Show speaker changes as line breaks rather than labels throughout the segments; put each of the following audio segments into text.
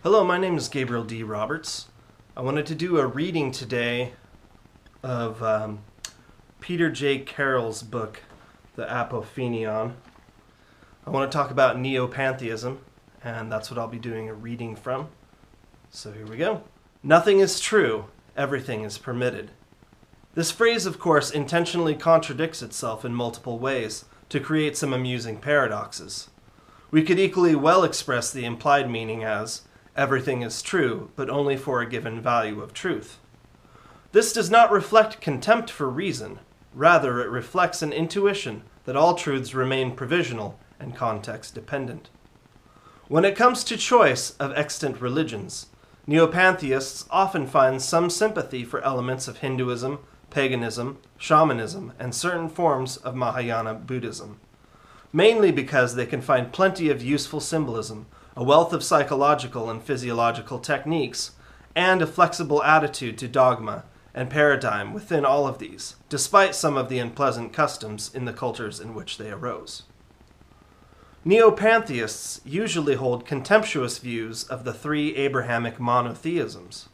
Hello, my name is Gabriel D. Roberts. I wanted to do a reading today of Peter J. Carroll's book, The Apophenion. I want to talk about neo-pantheism, and that's what I'll be doing a reading from. So here we go. Nothing is true, everything is permitted. This phrase, of course, intentionally contradicts itself in multiple ways to create some amusing paradoxes. We could equally well express the implied meaning as, everything is true, but only for a given value of truth. This does not reflect contempt for reason. Rather, it reflects an intuition that all truths remain provisional and context-dependent. When it comes to choice of extant religions, neo-pantheists often find some sympathy for elements of Hinduism, paganism, shamanism, and certain forms of Mahayana Buddhism, mainly because they can find plenty of useful symbolism, a wealth of psychological and physiological techniques, and a flexible attitude to dogma and paradigm within all of these, despite some of the unpleasant customs in the cultures in which they arose. Neo-pantheists usually hold contemptuous views of the three Abrahamic monotheisms.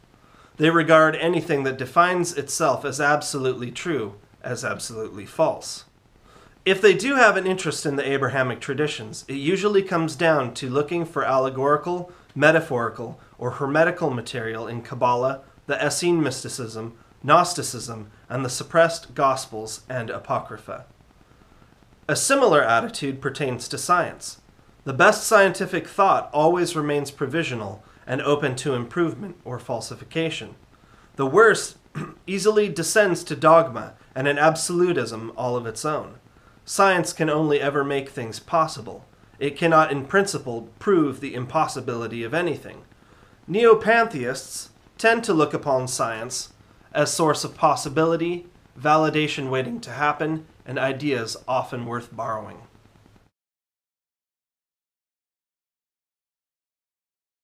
They regard anything that defines itself as absolutely true as absolutely false. If they do have an interest in the Abrahamic traditions, it usually comes down to looking for allegorical, metaphorical, or hermetical material in Kabbalah, the Essene mysticism, Gnosticism, and the suppressed Gospels and Apocrypha. A similar attitude pertains to science. The best scientific thought always remains provisional and open to improvement or falsification. The worst easily descends to dogma and an absolutism all of its own. Science can only ever make things possible. It cannot in principle prove the impossibility of anything. Neo-pantheists tend to look upon science as source of possibility, validation waiting to happen, and ideas often worth borrowing.